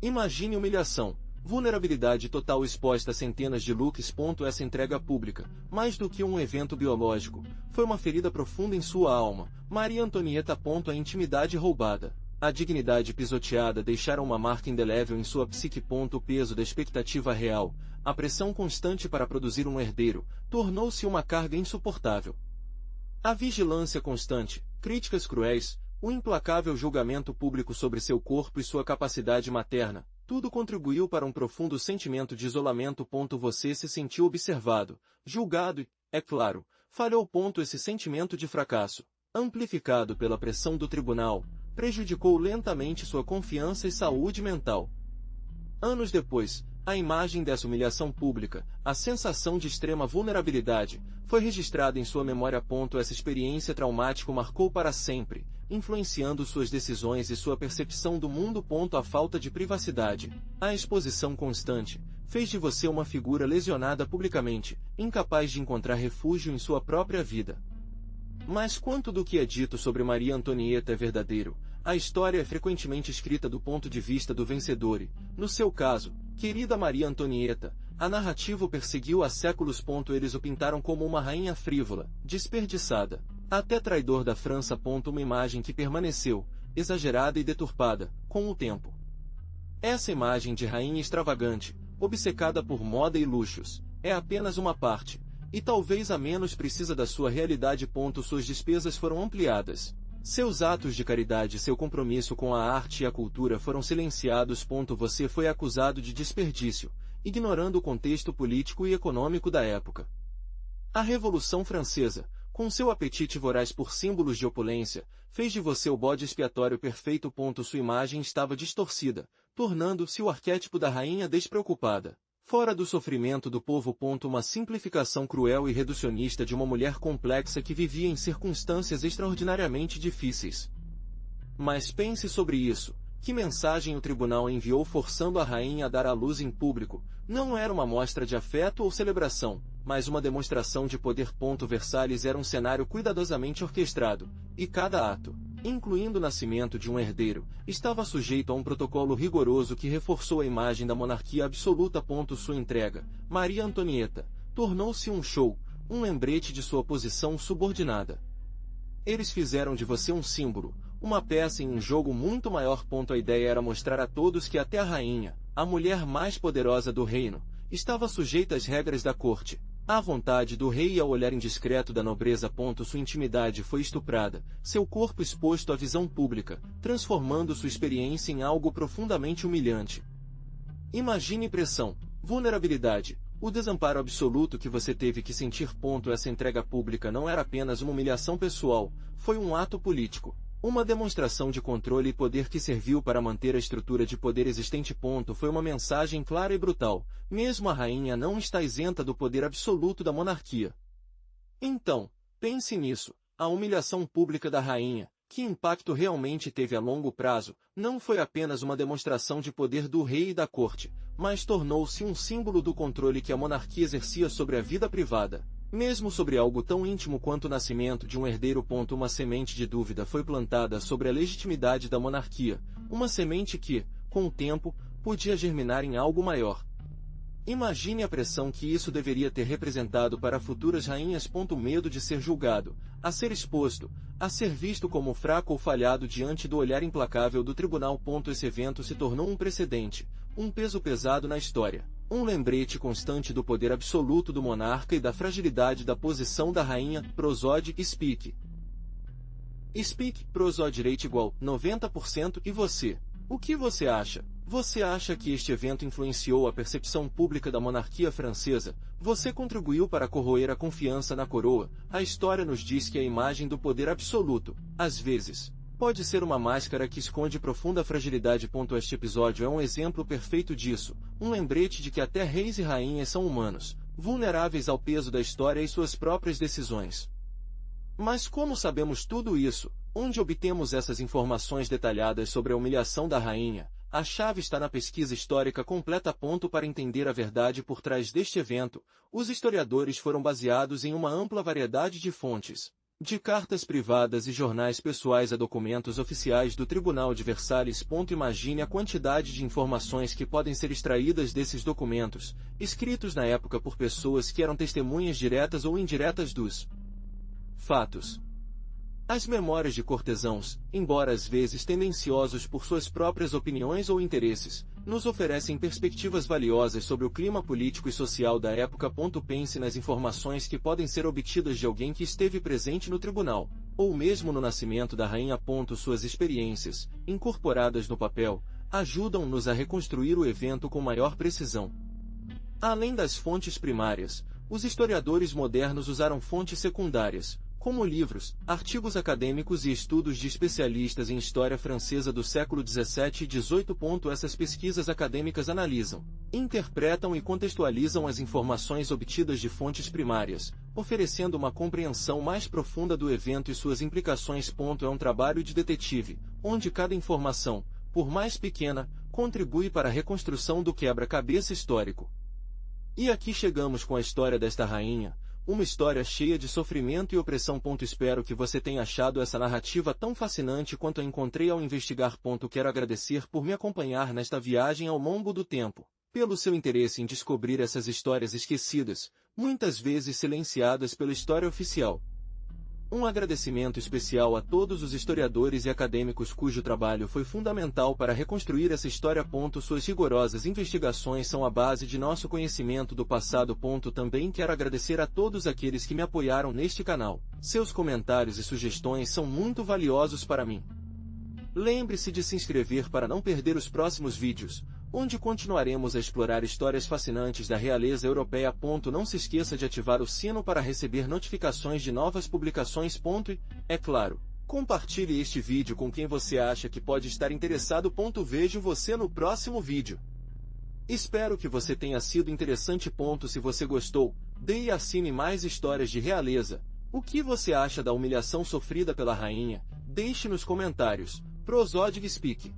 Imagine humilhação, vulnerabilidade total exposta a centenas de looks. Essa entrega pública, mais do que um evento biológico, foi uma ferida profunda em sua alma. Maria Antonieta. A intimidade roubada, a dignidade pisoteada deixaram uma marca indelével em sua psique. O peso da expectativa real, a pressão constante para produzir um herdeiro, tornou-se uma carga insuportável. A vigilância constante, críticas cruéis, o implacável julgamento público sobre seu corpo e sua capacidade materna, tudo contribuiu para um profundo sentimento de isolamento. Você se sentiu observado, julgado e, é claro, falhou. Esse sentimento de fracasso, amplificado pela pressão do tribunal, prejudicou lentamente sua confiança e saúde mental. Anos depois, a imagem dessa humilhação pública, a sensação de extrema vulnerabilidade, foi registrada em sua memória. Essa experiência traumática o marcou para sempre, influenciando suas decisões e sua percepção do mundo. A falta de privacidade, a exposição constante, fez de você uma figura lesionada publicamente, incapaz de encontrar refúgio em sua própria vida. Mas quanto do que é dito sobre Maria Antonieta é verdadeiro? A história é frequentemente escrita do ponto de vista do vencedor e, no seu caso, querida Maria Antonieta, a narrativa o perseguiu há séculos. Eles o pintaram como uma rainha frívola, desperdiçada, até traidor da França. Uma imagem que permaneceu, exagerada e deturpada, com o tempo. Essa imagem de rainha extravagante, obcecada por moda e luxos, é apenas uma parte, e talvez a menos precisa da sua realidade. Suas despesas foram ampliadas. Seus atos de caridade e seu compromisso com a arte e a cultura foram silenciados. Você foi acusado de desperdício, ignorando o contexto político e econômico da época. A Revolução Francesa, com seu apetite voraz por símbolos de opulência, fez de você o bode expiatório perfeito. Sua imagem estava distorcida, tornando-se o arquétipo da rainha despreocupada, fora do sofrimento do povo. Uma simplificação cruel e reducionista de uma mulher complexa que vivia em circunstâncias extraordinariamente difíceis. Mas pense sobre isso. Que mensagem o tribunal enviou forçando a rainha a dar à luz em público? Não era uma mostra de afeto ou celebração, mas uma demonstração de poder. Versalhes era um cenário cuidadosamente orquestrado, e cada ato, incluindo o nascimento de um herdeiro, estava sujeito a um protocolo rigoroso que reforçou a imagem da monarquia absoluta. Sua entrega, Maria Antonieta, tornou-se um show, um lembrete de sua posição subordinada. Eles fizeram de você um símbolo, uma peça em um jogo muito maior. A ideia era mostrar a todos que até a rainha, a mulher mais poderosa do reino, estava sujeita às regras da corte, à vontade do rei e ao olhar indiscreto da nobreza. Sua intimidade foi estuprada, seu corpo exposto à visão pública, transformando sua experiência em algo profundamente humilhante. Imagine pressão, vulnerabilidade, o desamparo absoluto que você teve que sentir. Essa entrega pública não era apenas uma humilhação pessoal, foi um ato político. Uma demonstração de controle e poder que serviu para manter a estrutura de poder existente. Foi uma mensagem clara e brutal. Mesmo a rainha não está isenta do poder absoluto da monarquia. Então, pense nisso. A humilhação pública da rainha, que impacto realmente teve a longo prazo, não foi apenas uma demonstração de poder do rei e da corte, mas tornou-se um símbolo do controle que a monarquia exercia sobre a vida privada. Mesmo sobre algo tão íntimo quanto o nascimento de um herdeiro. Uma semente de dúvida foi plantada sobre a legitimidade da monarquia, uma semente que, com o tempo, podia germinar em algo maior. Imagine a pressão que isso deveria ter representado para futuras rainhas. Medo de ser julgado, a ser exposto, a ser visto como fraco ou falhado diante do olhar implacável do tribunal. Esse evento se tornou um precedente, um peso pesado na história, um lembrete constante do poder absoluto do monarca e da fragilidade da posição da rainha. Prosode Speak. Speak, prosode rate igual 90%. E você? O que você acha? Você acha que este evento influenciou a percepção pública da monarquia francesa? Você contribuiu para corroer a confiança na coroa? A história nos diz que a imagem do poder absoluto, às vezes, pode ser uma máscara que esconde profunda fragilidade. Este episódio é um exemplo perfeito disso, um lembrete de que até reis e rainhas são humanos, vulneráveis ao peso da história e suas próprias decisões. Mas como sabemos tudo isso? Onde obtemos essas informações detalhadas sobre a humilhação da rainha? A chave está na pesquisa histórica completa. Para entender a verdade por trás deste evento, os historiadores foram baseados em uma ampla variedade de fontes, de cartas privadas e jornais pessoais a documentos oficiais do Tribunal de Versalhes. Imagine a quantidade de informações que podem ser extraídas desses documentos, escritos na época por pessoas que eram testemunhas diretas ou indiretas dos fatos. As memórias de cortesãos, embora às vezes tendenciosos por suas próprias opiniões ou interesses, nos oferecem perspectivas valiosas sobre o clima político e social da época. Pense nas informações que podem ser obtidas de alguém que esteve presente no tribunal, ou mesmo no nascimento da rainha. Suas experiências, incorporadas no papel, ajudam-nos a reconstruir o evento com maior precisão. Além das fontes primárias, os historiadores modernos usaram fontes secundárias, como livros, artigos acadêmicos e estudos de especialistas em história francesa do século XVII e XVIII. Essas pesquisas acadêmicas analisam, interpretam e contextualizam as informações obtidas de fontes primárias, oferecendo uma compreensão mais profunda do evento e suas implicações. É um trabalho de detetive, onde cada informação, por mais pequena, contribui para a reconstrução do quebra-cabeça histórico. E aqui chegamos com a história desta rainha, uma história cheia de sofrimento e opressão. Espero que você tenha achado essa narrativa tão fascinante quanto a encontrei ao investigar. Quero agradecer por me acompanhar nesta viagem ao longo do tempo, pelo seu interesse em descobrir essas histórias esquecidas, muitas vezes silenciadas pela história oficial. Um agradecimento especial a todos os historiadores e acadêmicos cujo trabalho foi fundamental para reconstruir essa história. Suas rigorosas investigações são a base de nosso conhecimento do passado. Também quero agradecer a todos aqueles que me apoiaram neste canal. Seus comentários e sugestões são muito valiosos para mim. Lembre-se de se inscrever para não perder os próximos vídeos, onde continuaremos a explorar histórias fascinantes da realeza europeia. Não se esqueça de ativar o sino para receber notificações de novas publicações. E, é claro, compartilhe este vídeo com quem você acha que pode estar interessado. Vejo você no próximo vídeo. Espero que você tenha sido interessante. Se você gostou, dê e assine mais histórias de realeza. O que você acha da humilhação sofrida pela rainha? Deixe nos comentários. Prosode Speak.